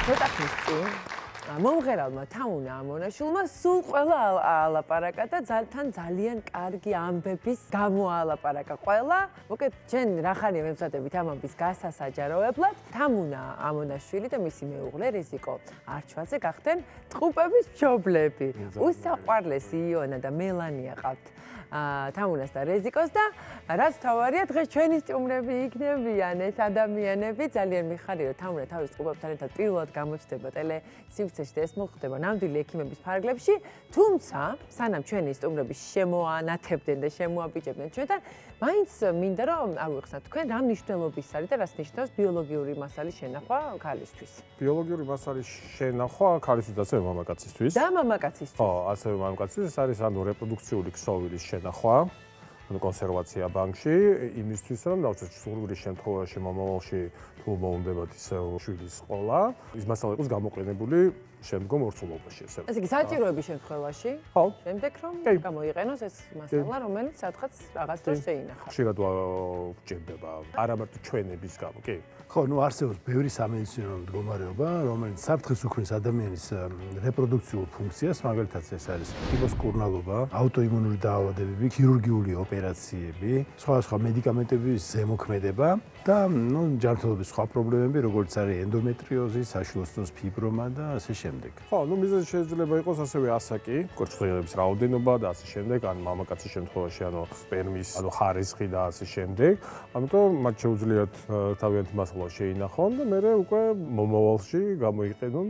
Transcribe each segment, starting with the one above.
ცოტა ხნის წინ მომღერალმა თამუნა ამონაშვილმა სულ ყველა ალაპარაკა და თან ძალიან კარგი ამბების გამოალაპარაკა ყველა. მოკეთ, ჩვენ რა ხანია ვემზადებით ამ ამბის გასასაჯაროებლად. თამუნა ამონაშვილი და მისი მეუღლე რეზიკო არჩვაძე გახდნენ ტყუპების მშობლები. უსაყვარლესი იონა და მელანია ყავთ. თამუნას და რეზიკოს და რაც თავარია დღეს ჩვენი სტუმრები იქნებიან ეს ადამიანები ძალიან მიხარია რომ თამუნა თავის ტყუპებთან ერთად პირველად გამოჩნდება ტელესივრცეში და ეს მოხდება ნამდვილი ექიმების ფარგლებში თუმცა სანამ ჩვენი სტუმრები შემოანათებდნენ და შემოაბიჯებდნენ ჩვენთან მაინც მინდა რომ ავიხსნათ თქვენ რა მნიშვნელობის არის და რას ნიშნავს ბიოლოგიური მასალის შენახვა ქალისთვის ბიოლოგიური მასალის შენახვა ქალისთვის და ასევე მამაკაცისთვის და მამაკაცისთვის ხო ასევე მამაკაცისთვის ეს არის ანუ რეპროდუქციული ქსოვილის შენახვა ანუ კონსერვაცია ბანკში იმისთვის რომ დავუშვათ სურვილის შემთხვევაში მომავალში თუ მოუნდებათ ისე შვილის ყოლა ის მასალა იყოს გამოყენებული შემდგომ ორცულობაში ესე იგი საჭიროების შემთხვევაში ხო შემდეგ რომ გამოიყენოს ეს მასალა რომელიც სადღაც რაღაც დროს შეინახავს ხშირად გვჭირდება არა მარტო ჩვენების გამო კი ხო ნუ არსებობს ბევრი სამედიცინო მდგომარეობა რომელიც საფრთხეს უქმნის ადამიანის რეპროდუქციულ ფუნქციას მაგალითად ეს არის ტიპოს კურნალობა აუტოიმუნური დაავადებები ქირურგიული ოპერაციები სხვადასხვა მედიკამენტების ზემოქმედება და ნუ ჯანმრთელობის სხვა პრობლემები როგორც არის ენდომეტრიოზი საშვილოსნოს ფიბრომა და ასე შემდეგ. ხო, ნუ მიზეზი შეიძლება იყოს ასევე ასაკი, კორჩხლიანების რაოდენობა და ასე შემდეგ, ან მამაკაცის შემთხვევაში, ანუ სპერმის, ანუ ხარისხი და ასე შემდეგ. ამიტომ მათ შეუძლიათ თავიანთი მასალა შეინახონ და მე უკვე მომავალში გამოიყენონ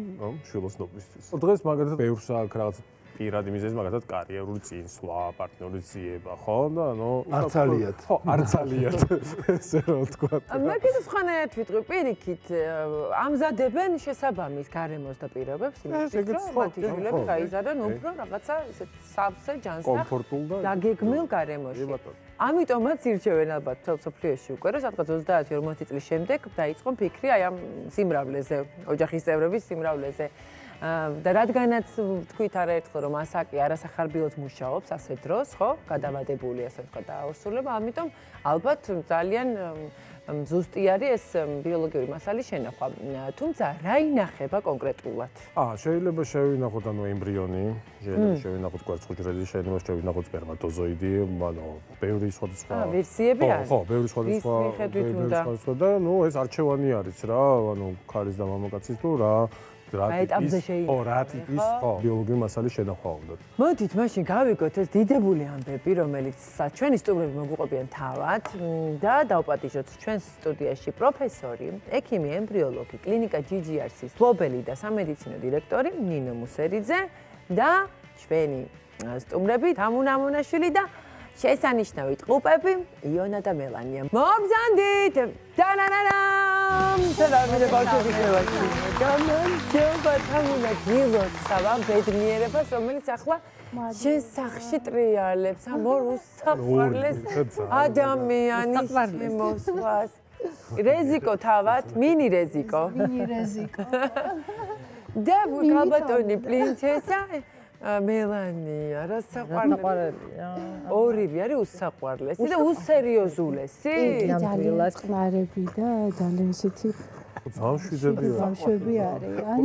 შვილოსნობისთვის. დღეს მაგალითად ბევრს აქვს რაღაც პირადი მიზეზი, მაგალითად კარიერული წინსვლა, პარტნიორის ძიება, ხო? და ანუ არცალიათ. ხო, არცალიათ. ესე რა თქვა. მაგის ხანაერთ ვიტყვი პირიქით ამზადებენ შესაბამის გარემოს და პირობებს იმისთვის რომ მათი შვილები გაიზარდონ უფრო რაღაცა ისეთ სავსე ჯანსაღ კომფორტულ და დაგეგმილ გარემოში. ამიტომაც ირჩევენ ალბათ მთელ მსოფლიოში უკვე რომ სადღაც 30-40 წლის შემდეგ დაიწყო ფიქრი აი ამ სიმრავლეზე, ოჯახის წევრების სიმრავლეზე. და რადგანაც თქვით არაერთხელ რომ ასაკი არასახარბილოდ მუშაობს ასე დროს, ხო? გადავადებული ასე ვთქვა და აორსულება, ამიტომ ალბათ ძალიან ზუსტი არის ეს ბიოლოგიური მასალის შენახვა. თუმცა რა ინახება კონკრეტულად? შეიძლება შევინახოთ ანუ ემბრიონი, შეიძლება შევინახოთ კვერცხუჯრედი, შეიძლება შევინახოთ სპერმატოზოიდი, ანუ ბევრი სხვადასხვა ვერსიები არის. ხო, ბევრი სხვადასხვა და ნუ ეს არჩევანი არის რა, ანუ ქალის და მამაკაცის თუ რა ეტაპზე შეიძლება. რა ტიპის ბიოლოგიური მასალის შენახვა უნდა. მოდით მაშინ გავიგოთ ეს დიდებული ამბები, რომელიც ჩვენი სტუმრები მოგვიყვებიან თავად და დავპატიჟოთ ჩვენს სტუდიაში პროფესორი, ექიმი, ემბრიოლოგი, კლინიკა GGRC-ის მფლობელი და სამედიცინო დირექტორი ნინო მუსერიძე და ჩვენი სტუმრები თამუნა ამონაშვილი და შესანიშნავი ტყუპები იონა და მელანია. მოგზანდით! დანანანამ! თამუნა ბავშვების შევაში. გამარჯობა თამუნა გილოცავ ამ ბედნიერებას, რომელიც ახლა შენ სახში ტრიალებს ამ ორ უსაყვარლეს ადამიანის შემოსვლას. რეზიკო თავად, მინი რეზიკო. და გალბატონი პრინცესა მელანია, რა საყვარელია. ორივე არის უსაყვარლესი და უსერიოზულესი. ძალიან წყნარები და ძალიან ისეთი ბავშვები არიან.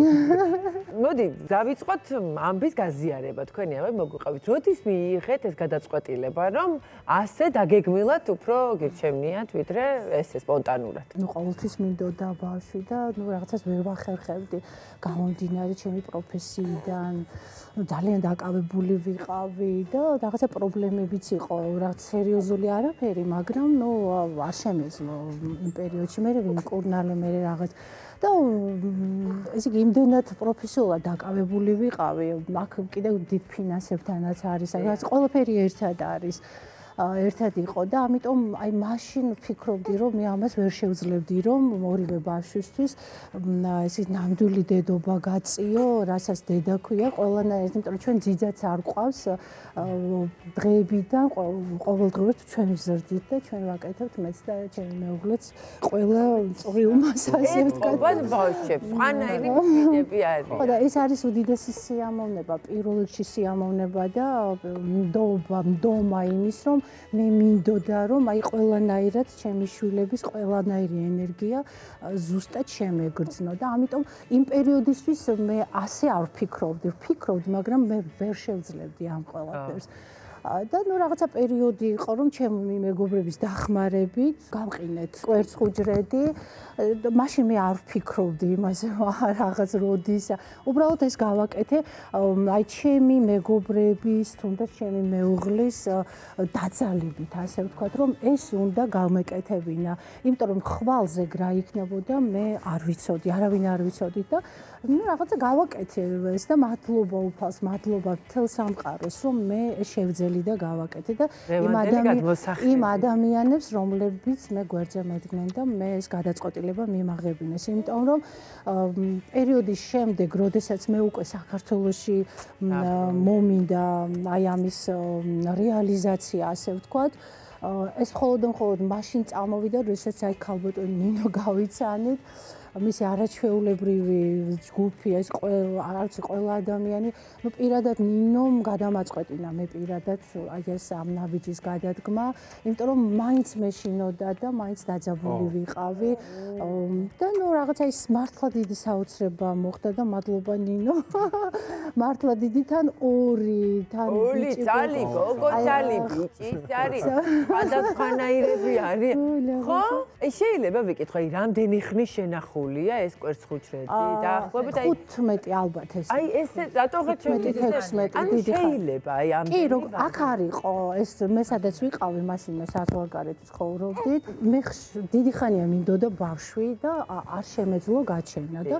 მოდი, დავიწყოთ ამბის გაზიარება. თქვენი ამბები მოგვიყევით. როდის მიიღეთ ეს გადაწყვეტილება, რომ ასე დაგეგმილად უფრო გირჩევნიათ, ვიდრე ესე სპონტანურად? ნუ ყოველთვის მინდოდა ბავშვი და ნუ რაღაცას ვერ ვახერხებდი. გამომდინარე ჩემი პროფესიიდან, ნუ ძალიან დაკავებული ვიყავი და რაღაცა პრობლემებიც იყო, რაღაც სერიოზული არაფერი, მაგრამ ნუ არ შემეძლო იმ პერიოდში მე ვიმკურნალე მე რაღაც და ესე იგი იმდენად პროფესიულად დაკავებული ვიყავი, აქ კიდევ დიდ ფინანსებთანაც არის, რაღაც ყველაფერი ერთად არის. ერთად იყო და ამიტომ აი მაშინ ვფიქრობდი რომ მე ამას ვერ შევძლებდი რომ ორივე ბავშვისთვის ესე ნამდვილი დედობა გაწიო, რასაც დედა ქვია, ყველანაირად, იმიტომ რომ ჩვენ ძიძაც არ ყავს დღეებიდან ყოველდღურად ჩვენ ვზრდით და ჩვენ ვაკეთებთ მეც და ჩემი მეუღლეც ყველა წვრილ მასაზე ვთქვათ ბავშვებს, ყანაირი მშვიდები არის. ხო და ეს არის უდიდესი სიამოვნება, პირველ რიგში სიამოვნება და ნდობა იმის რომ მე მინდოდა რომ აი ყველანაირად ჩემი შვილების ყველანაირი ენერგია ზუსტად შემეგრძნო და ამიტომ იმ პერიოდისთვის მე ასე არ ვფიქრობდი, მაგრამ მე ვერ შევძლებდი ამ ყველაფერს. და ნუ რაღაცა პერიოდი იყო რომ ჩემი მეგობრების დახმარებით გავყინეთ კვერცხუჯრედი. მაშინ მე არ ვფიქრობდი იმაზე რაღაც როდის. უბრალოდ ეს გავაკეთე აი ჩემი მეგობრების, თუნდაც ჩემი მეუღლის დაძალებით, ასე ვთქვათ, რომ ეს უნდა გავმეკეთებინა. იმიტომ რომ ხვალზე რა იქნებოდა, მე არ ვიცოდი, არავინ არ ვიცოდით და ნუ რაღაცა გავაკეთე ეს და მადლობა უფალს, მადლობა მთელ სამყაროს, რომ მე შევძელი და გავაკეთე და იმ ადამიანებს, რომლებიც მე გვერდზე მედგნენ და მე ეს გადაწყვეტილება მიმაღებინეს, იმიტომ რომ პერიოდის შემდეგ, როდესაც მე უკვე საქართველოში მომინდა აი ამის რეალიზაცია, ასე ვთქვათ, ეს მხოლოდ მაშინ წამოვიდა, როდესაც აი ქალბატონი ნინო გავიცანით. მისი არაჩვეულებრივი ჯგუფი, ეს ყველა ადამიანი, ნუ პირადად ნინომ გადამაწყვეტინა მე პირადად აი ეს ამ ნაბიჯის გადადგმა, იმიტომ რომ მაინც მეშინოდა და მაინც დაძაბული ვიყავი და ნუ რაღაცა ის მართლა დიდი საოცრება მოხდა და მადლობა ნინო. მართლა დიდი თან ორი ძალი, გოგო ძალი, ბიჭი ძალი, სხვადასხვანაირები არის. ხო? შეიძლება ვიკითხო, აი რამდენი ხნის შენახული ეს კვერცხუჯრედი დაახლოებით აი 15 ალბათ ეს. აი ესე რატოღაც 16 დიდი შეიძლება აი ამ კი რომ აქ არისო ეს მე სადაც ვიყავი მაშინ მე საზღვარგარეთ ცხოვრობდით მე დიდი ხანია მინდოდა ბავშვი და არ შემეძლო გაჩენა და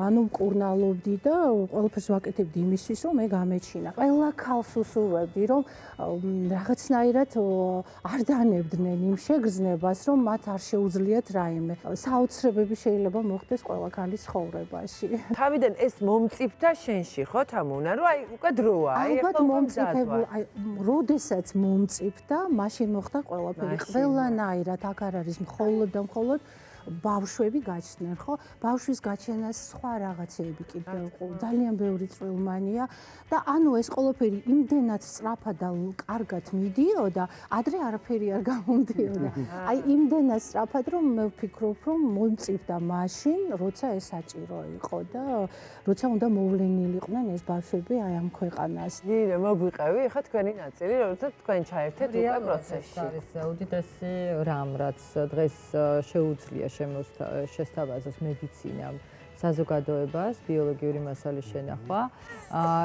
ანუ მკურნალობდი და ყველაფერს ვაკეთებდი იმისთვის რომ მე გამეჩინა. ყველა ქალს უსურვებდი რომ რაღაცნაირად არ დანებდნენ იმ შეგრძნებას რომ მათ არ შეუძლიათ რაიმე საოცრებები შეიძლება მოხდეს ყველა ქალის ცხოვრებაში. თავიდან ეს მომწიფდა შენში, ხო, თამუნა, რომ აი უკვე დროა, აი ალბათ მომწიფებულ, აი, როდესაც მომწიფდა, მაშინ მოხდა ყველაფერი. ყველანაირად აქ არ არის მხოლოდ და მხოლოდ ბავშვები გაჩნდნენ, ხო? ბავშვის გაჩენას სხვა რაღაცეები კიდევ ძალიან ბევრი წვრილმანია და ანუ ეს ყველაფერი იმდენად სწრაფად და კარგად მიდიოდა, ადრე არაფერი არ გამომდიოდა. აი იმდენად სწრაფად რომ მე ვფიქრობ, რომ მომწიფდა მაშინ, როცა ეს საჭირო იყო და როცა უნდა მოვლენილიყვნენ ეს ბავშვები აი ამ ქვეყანას. ნინო, მოგვიყევი, ხა თქვენი ნაწილი, როცა თქვენ ჩაერთეთ უკვე პროცესში. არის უდიდესი რამ, რაც დღეს შეუძლია შესთავაზოს მედიცინამ საზოგადოებას ბიოლოგიური მასალის შენახვა.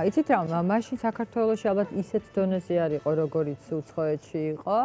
იცით რა, მაშინ საქართველოში ალბათ ისეთ დონეზე არ იყო, როგორიც უცხოეთში იყო.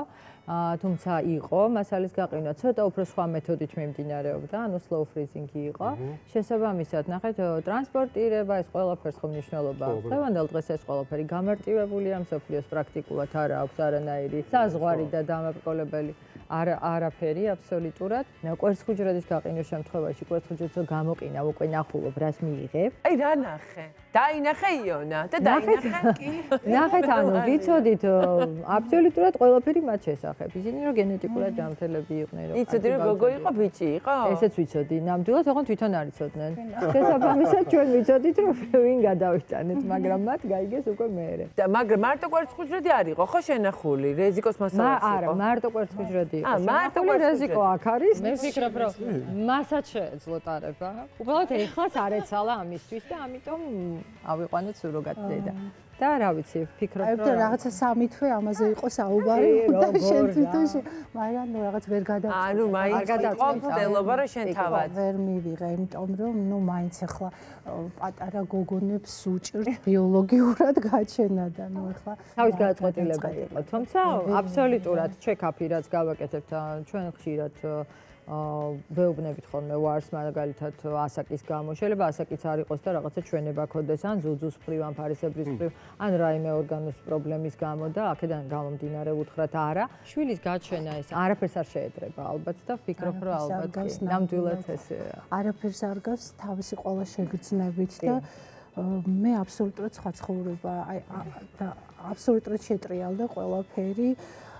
თუმცა იყო მასალის გაყიდვა ცოტა უფრო სხვა მეთოდით მიმდინარეობდა, ანუ slow freezing-ი იყო. შესაბამისად, ნახეთ, ტრანსპორტირება, ეს ყველაფერს ხო მნიშვნელობა აქვს. დღევანდელ დღეს ეს ყველაფერი გამარტივებულია, მსოფლიოს პრაქტიკულად არ აქვს არანაირი საზღვარი და დამაბრკოლებელი არაფერი აბსოლუტურად. კვერცხუჯრედის გაყინვის შემთხვევაში კვერცხუჯრედს გამოყინა, უკვე ნახულობ, რას მიიღებ. აი რა ნახე? დაინახე იონა და დაინახე კი. ნახეთ, ანუ ვიცოდით აბსოლუტურად ყველაფერი მათ შესახებ. ისინი რომ გენეტიკურად ჯანმრთელები იყვნენ, რომ იცოდი რომ გოგო იყო, ბიჭი იყო? ესეც ვიცოდი. ნამდვილად ოღონდ თვითონ არ იცოდნენ. შესაბამისად ჩვენ ვიცოდით რომ ვინ გადავიტანეთ, მაგრამ მათ გაიგეს უკვე მეერე. და მაგრამ მარტო კვერცხუჯრედი არ იყო, ხო შენახული? რეზიკოს მასალაც იყო? არა, მარტო კვერცხუჯრედი იყო. მარტო რეზიკო აქ არის. მე ვფიქრობ რომ მასაც შეეძლო ტარება. უბრალოდ ეხლაც არ ეცალა ამისთვის და ამიტომ ავიყვანეთ სუროგატ დედა. და რა ვიცი, ვფიქრობ რომ რაღაცა სამი თვე ამაზე იყო საუბარი და შენ თვითონ მაგრამ ნუ რაღაც ვერ გადავწყვეტ. ანუ მაინც იყო მცდელობა რომ შენ თავად ვერ მივიღე, იმიტომ რომ ნუ მაინც ახლა პატარა გოგონებს უჭირთ ბიოლოგიურად გაჩენა და ნუ ახლა თავის გადაწყვეტილება იყო. თუმცა აბსოლუტურად ჩეკაპი რაც გავაკეთებთ ჩვენ ხშირად ვეუბნებით ხოლმე ვარს მაგალითად ასაკის გამო. შეიძლება ასაკიც არ იყოს და რაღაცა ჩვენება ქონდეს ან ზუძუს მხრივ, ან ფარისებრის მხრივ, ან რაიმე ორგანოს პრობლემის გამო და აქედან გამომდინარე უთხრათ არა. შვილის გაჩენა ეს არაფერს არ შეეძრება ალბათ და ვფიქრობ რომ ალბათ ნამდვილად ესეა. არაფერს არ გავს თავისი ყველა შეგრძნებით და მე აბსოლუტურად სხვა ცხოვრება, აი და აბსოლუტურად შეტრიალდა ყველაფერი.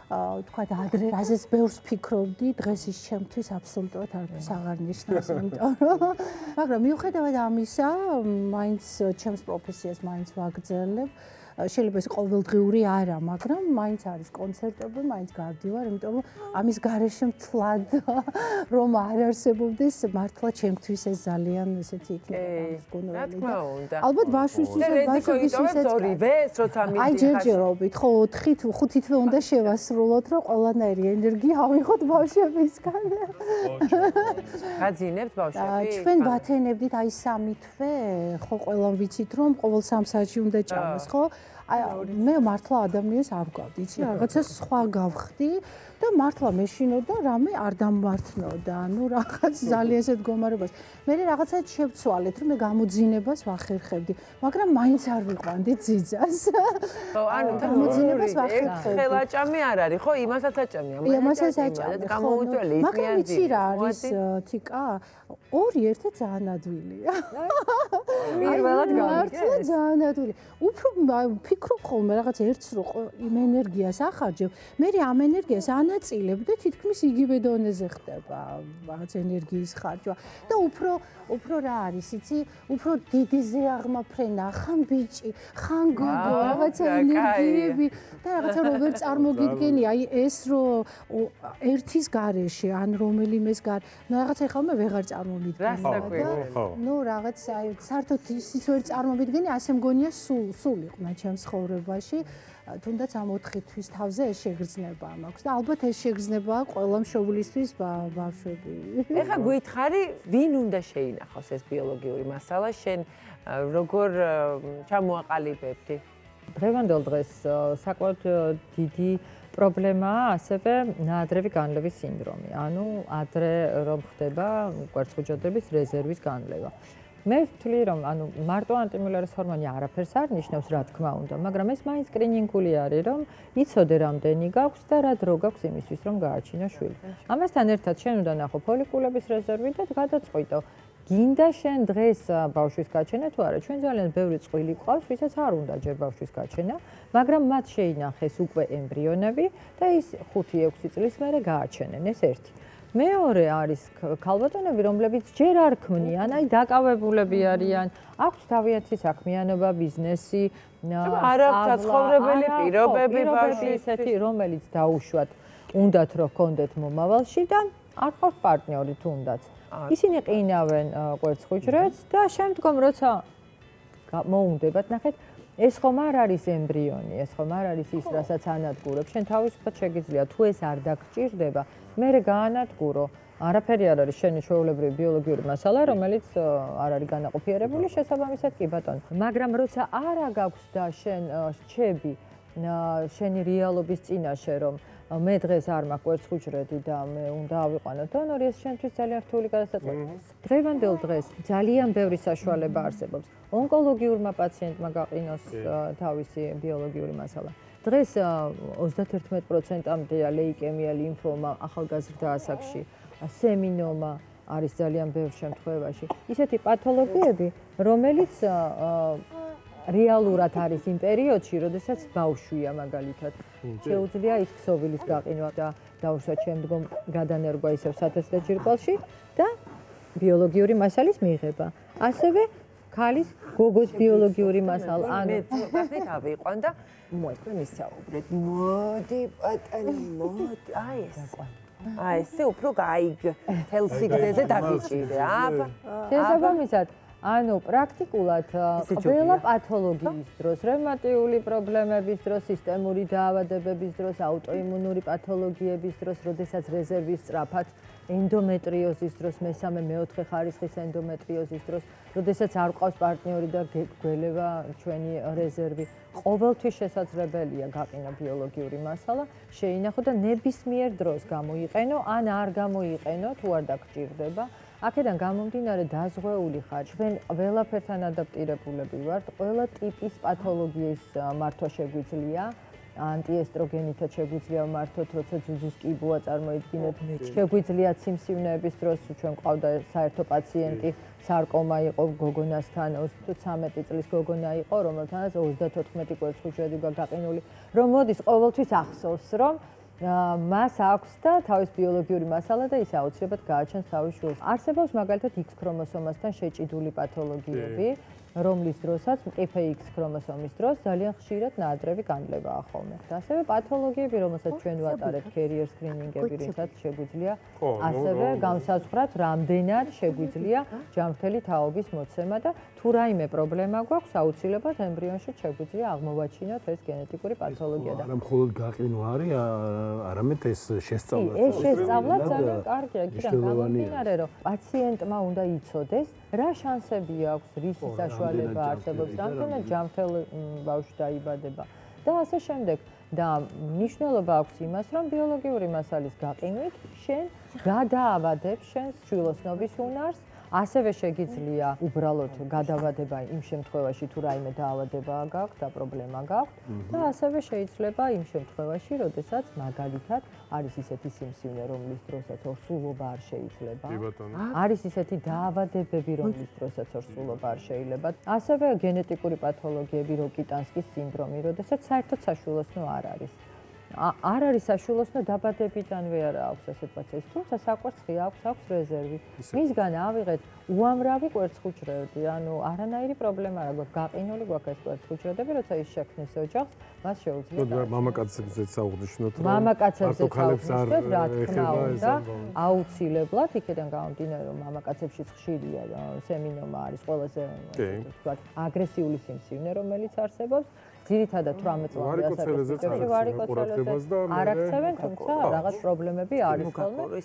თქვათ ადრე რაზეც ბევრს ფიქრობდი, დღეს ის ჩემთვის აბსოლუტურად არაფერს აღარ ნიშნავს, იმიტომ რომ მაგრამ მიუხედავად ამისა, მაინც ჩემს პროფესიას მაინც ვაგრძელებ შეიძლება ეს ყოველდღიური არა, მაგრამ მაინც არის კონცერტები, მაინც გავდივარ, იმიტომ რომ ამის გარეშე მთლად რომ არ არსებობდეს მართლა ჩემთვის ეს ძალიან ესეთი იქნება რა თქმა უნდა. ალბათ ბავშვისთვისაც ორივეს როცა მიდი აი ჯერჯერობით ხო 4-5 თვე უნდა შევასრულოთ რომ ყველანაირი ენერგია ავიღოთ ბავშვებისგან. გაძინებთ ბავშვები? ჩვენ ვათენებდით აი 3 თვე, ხო ყველამ ვიცით რომ ყოველ 3 საათში უნდა ჭამოს, ხო? აი მე მართლა ადამიანს არ ვგავდი, იცი რაღაცა სხვა გავხდი და მართლა მეშინოდა რამე არ დამმართნოდა. ანუ რაღაც ძალიან ესეთ მდგომარეობას. მე რაღაცა შევცვალეთ რომ მე გამოძინებას ვახერხებდი, მაგრამ მაინც არ ვიყვანდი ძიძას. ხო, ანუ გამოძინებას ვახერხებდი. ხელაჭამი არ არის, ხო, იმასაც აჭამია. იმასაც აჭამია. გამოუწველი ის მაგრამ იცი რა არის თიკა? ორი ერთად ძალიან ადვილია. პირველად გავიგე. ძალიან ადვილი. უფრო ფიქრობ ხოლმე რაღაც ერთს რო იმ ენერგიას ახარჯებ, მე ამ ენერგიას ანაწილებ და თითქმის იგივე დონეზე ხდება რაღაც ენერგიის ხარჯვა და უფრო რა არის, იცი? უფრო დიდი ზეაღმაფრენა, ხან ბიჭი, ხან გოგო, რაღაცა ენერგიები და რაღაცა როგორ წარმოგიდგენი, აი ეს რო ერთის გარეშე ან რომელიმეს რაღაცა ხა მე ვეღარ წარმომიდგენი. ნუ რაღაც აი საერთოდ ისიც ვერ წარმომიდგენი, ასე მგონია სულ იყო ჩემს ცხოვრებაში. თუნდაც ამ 4 თვის თავზე ეს შეგრძნება მაქვს და ალბათ ეს შეგრძნებაა ყველა მშობლისთვის ბავშვები. ეხლა გვითხარი, ვინ უნდა შეინახოს ეს ბიოლოგიური მასალა, შენ როგორ ჩამოაყალიბებდი? დღევანდელ დღეს საკმაოდ დიდი პრობლემაა ასევე ნაადრევი განლევის სინდრომი. ანუ ადრე რომ ხდება კვერცხუჯრედების რეზერვის განლევა. მე ვთვლი რომ ანუ მარტო ანტიმიულერის ჰორმონი არაფერს არ ნიშნავს, რა თქმა უნდა, მაგრამ ეს მაინც სკრინინგული არის, რომ იცოდე რამდენი გაქვს და რა დრო გაქვს იმისთვის, რომ გააჩინო შვილი. ამასთან ერთად შენ უნდა ნახო ფოლიკულების რეზერვი და გადაწყვიტო, გინდა შენ დღეს ბავშვის გაჩენა თუ არა. ჩვენ ძალიან ბევრი წყვილი ყავს, ვისაც არ უნდა ჯერ ბავშვის გაჩენა, მაგრამ მათ შეინახეს უკვე ემბრიონები და ის 5-6 წლის მერე გააჩენენ, ეს ერთი. მეორე არის ქალბატონები, რომლებიც ჯერ არ ქმნიან, აი დაკავებულები არიან, აქვთ თავიანთი საქმიანობა, ბიზნესი, არ აქვს საცხოვრებელი პირობები ბავშვის, ესეთი, რომელიც დაუშვათ უნდათ რომ გქონდეთ მომავალში და არ ყავთ პარტნიორი თუნდაც. ისინი ყინავენ კვერცხუჯრედს და შემდგომ როცა მოუნდებათ, ნახეთ, ეს ხომ არ არის ემბრიონი, ეს ხომ არ არის ის, რასაც ანადგურებ. შენ თავისუფლად შეგიძლია თუ ეს არ დაგჭირდება, მერე გაანადგურო. არაფერი არ არის შენი ჩვეულებრივი ბიოლოგიური მასალა, რომელიც არ არის განაყოფიერებული, შესაბამისად კი ბატონო. მაგრამ როცა არა გაქვს და შენ რჩები შენი რეალობის წინაშე, რომ მე დღეს არ მაქვს კვერცხუჯრედი და მე უნდა ავიყვანო დონორი, ეს შენთვის ძალიან რთული გადასაწყვეტია. დღევანდელ დღეს ძალიან ბევრი საშუალება არსებობს. ონკოლოგიურმა პაციენტმა გაყინოს თავისი ბიოლოგიური მასალა. დღეს 31%-მდეა ლეიკემია, ლიმფომა ახალგაზრდა ასაკში, სემინომა არის ძალიან ბევრ შემთხვევაში. ისეთი პათოლოგიები, რომელიც რეალურად არის იმ პერიოდში, როდესაც ბავშვია მაგალითად. შეუძლია ის ქსოვილის გაყინვა და დაუშვათ შემდგომ გადანერგვა ისევ სათესლე ჯირკვალში და ბიოლოგიური მასალის მიღება. ასევე ქალის გოგოს ბიოლოგიური მასალა. ანუ მე ავიყვან და მოიყვე მისაუბრეთ. მოდი პატანი, მოდი. აი ეს. აი ესე უფრო გაიგ თელსიგდეზე დაგიჭირე. აბა. შესაბამისად ანუ პრაქტიკულად ყველა პათოლოგიის დროს, რევმატიული პრობლემების დროს, სისტემური დაავადებების დროს, აუტოიმუნური პათოლოგიების დროს, როდესაც რეზერვის სწრაფად, ენდომეტრიოზის დროს, მესამე, მეოთხე ხარისხის ენდომეტრიოზის დროს, როდესაც არ ყავს პარტნიორი და გველება ჩვენი რეზერვი, ყოველთვის შესაძლებელია გაყინა ბიოლოგიური მასალა, შეინახო და ნებისმიერ დროს გამოიყენო, ან არ გამოიყენო, თუ არ დაგჭირდება. აქედან გამომდინარე დაზღვეული ხარ, ჩვენ ყველაფერთან ადაპტირებულები ვართ, ყველა ტიპის პათოლოგიის მართვა შეგვიძლია, ანტიესტროგენითაც შეგვიძლია მართოთ, როცა ძუძუს კიბოა წარმოიდგინეთ, შეგვიძლია სიმსივნეების დროს, ჩვენ ყავდა საერთო პაციენტი, სარკომა იყო გოგონასთან, 13 წლის გოგონა იყო, რომელთანაც 34 კვერცხუჯრედი გაყინული, რომ მოდის ყოველთვის ახსოვს, რომ მას აქვს და თავის ბიოლოგიური მასალა და ის აუცილებლად გააჩენს თავის შვილს. არსებობს მაგალითად X ქრომოსომასთან შეჭიდული პათოლოგიები, რომლის დროსაც მყიფე X ქრომოსომის დროს ძალიან ხშირად ნაადრევი განვლევაა ხოლმე. ასევე პათოლოგიები, რომელსაც ჩვენ ვატარებთ carrier screening-ები, რითაც შეგვიძლია ასევე განსაზღვრათ, რამდენად შეგვიძლია ჯანმრთელი თაობის მოცემა და თუ რაიმე პრობლემა გვაქვს, აუცილებლად ემბრიონში შეგვიძლია აღმოვაჩინოთ ეს გენეტიკური პათოლოგია და არა მხოლოდ გაყინვა არის, არამედ ეს შესწავლა. ეს შესწავლა ძალიან კარგია, იქიდან გამომდინარე, რომ პაციენტმა უნდა იცოდეს, რა შანსები აქვს, რისი საშუალება არსებობს, რამდენად ჯანმრთელ ბავშვი დაიბადება და ასე შემდეგ. და მნიშვნელობა აქვს იმას, რომ ბიოლოგიური მასალის გაყინვით შენ გადაავადებ შენს შვილოსნობის უნარს, ასევე შეგიძლია უბრალოდ გადავადება იმ შემთხვევაში, თუ რაიმე დაავადება გაქვს და პრობლემა გაქვს და ასევე შეიძლება იმ შემთხვევაში, როდესაც მაგალითად არის ისეთი სიმსივნე, რომლის დროსაც ორსულობა არ შეიძლება. არის ისეთი დაავადებები, რომლის დროსაც ორსულობა არ შეიძლება. ასევე გენეტიკური პათოლოგიები, როკიტანსკის სინდრომი, როდესაც საერთოდ საშვილოსნო არ არის. არ არის საშვილოსნო დაბადებიდანვე არა აქვს ასეთ პაციენტს, თუმცა საკვერცხი აქვს რეზერვი. მისგან ავიღეთ უამრავი კვერცხუჯრედი, ანუ არანაირი პრობლემა არ გვაქვს, გაყინული გვაქვს ეს კვერცხუჯრედები, როცა ის შექმნის ოჯახს, მას შეუძლია. მამაკაცებზეც საუბრიშნოთ, რომ მამაკაცებზეც საუბრიშნოთ, რა თქმა უნდა, აუცილებლად იქიდან გამომდინარე, რომ მამაკაცებშიც ხშირია სემინომა არის ყველაზე ვთქვათ, აგრესიული სიმსივნე, რომელიც არსებობს. ძირითადად 18 წლამდე ასაკობრივი ვარიკოცელოზე არ აქცევენ, თუმცა რაღაც პრობლემები არის ხოლმე.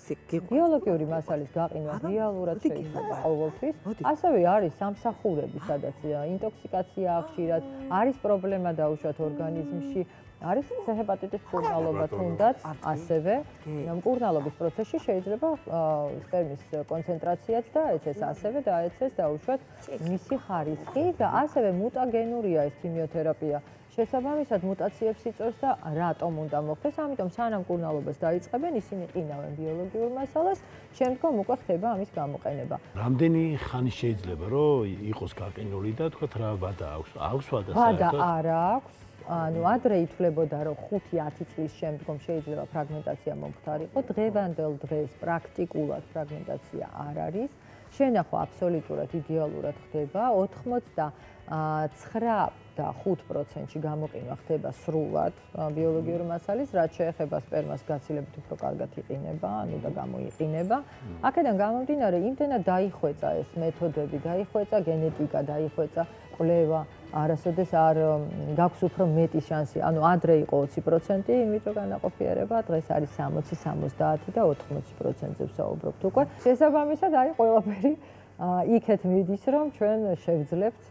ბიოლოგიური მასალის გაყინვა რეალურად შეიძლება ყოველთვის. ასევე არის სამსახურები, სადაც ინტოქსიკაცია ხშირად, არის პრობლემა დაუშვათ ორგანიზმში. არის ჰეპატიტის მკურნალობა თუნდაც, ასევე მკურნალობის პროცესში შეიძლება სპერმის კონცენტრაციაც დაეცეს, ასევე დაეცეს დაუშვათ მისი ხარისხი და ასევე მუტაგენურია ეს ქიმიოთერაპია. შესაბამისად მუტაციებს იწვევს და რატომ უნდა მოხდეს? ამიტომ სანამ მკურნალობას დაიწყებენ, ისინი ყინავენ ბიოლოგიურ მასალას, შემდგომ უკვე ხდება ამის გამოყენება. რამდენი ხანი შეიძლება რომ იყოს გაყინული და თქვა რა ვადა აქვს? აქვს ვადა საერთოდ? ვადა არ აქვს. ანუ ადრე ითვლებოდა, რომ 5-10 წლის შემდგომ შეიძლება ფრაგმენტაცია მომხდარიყო. დღევანდელ დღეს პრაქტიკულად ფრაგმენტაცია არ არის. შენახვა აბსოლუტურად იდეალურად ხდება 99.5%-ში გამოყინვა ხდება სრულად ბიოლოგიური მასალის, რაც შეეხება სპერმას გაცილებით უფრო კარგად იყინება, ანუ და გამოიყინება. აქედან გამომდინარე, იმდენად დაიხვეწა ეს მეთოდები, დაიხვეწა გენეტიკა, დაიხვეწა კვლევა, არასოდეს არ გაქვს უფრო მეტი შანსი. ანუ ადრე იყო 20% ინვიტრო განაყოფიერება, დღეს არის 60-70 და 80%-ზე ვსაუბრობთ უკვე. შესაბამისად არის ყველაფერი იქეთ მიდის, რომ ჩვენ შევძლებთ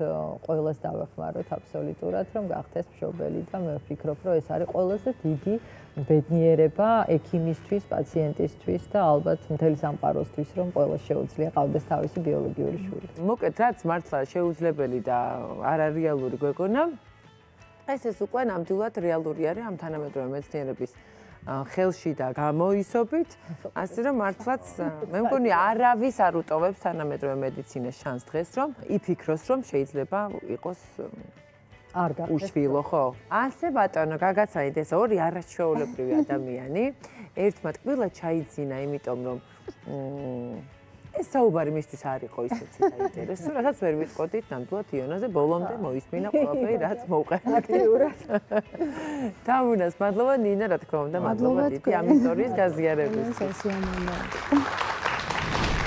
ყველას დავახმაროთ აბსოლუტურად, რომ გახდეს მშობელი და მე ვფიქრობ, რომ ეს არის ყველაზე დიდი ბედნიერება ექიმისთვის, პაციენტისთვის და ალბათ მთელი სამყაროსთვის, რომ ყველას შეუძლია ყავდეს თავისი ბიოლოგიური შვილი. მოკლედ, რაც მართლა შეუძლებელი და არარეალური გვეგონა, ეს უკვე ნამდვილად რეალური არის ამ თანამედროვე მეცნიერების ხელში და გამოისობით, ასე რომ მართლაც მე მგონი არავის არ უტოვებს თანამედროვე მედიცინას შანსს დღეს, რომ იფიქროს, რომ შეიძლება იყოს არ გახდეს უშვილო, ხო? ასე ბატონო, გაგაცანით ეს ორი არაჩვეულებრივი ადამიანი, ერთმა ტკბილა ჩაიძინა, იმიტომ რომ ეს საუბარი მისთვის არ იყო ისეთი საინტერესო, რასაც ვერ ვიტყოდით ნამდვილად იონაზე, ბოლომდე მოისმინა ყველაფერი, რაც მოვყენე აქტიურად. თამუნას, მადლობა ნინა, რა თქმა უნდა, მადლობა დიდი ამ ისტორიის გაზიარებისთვის.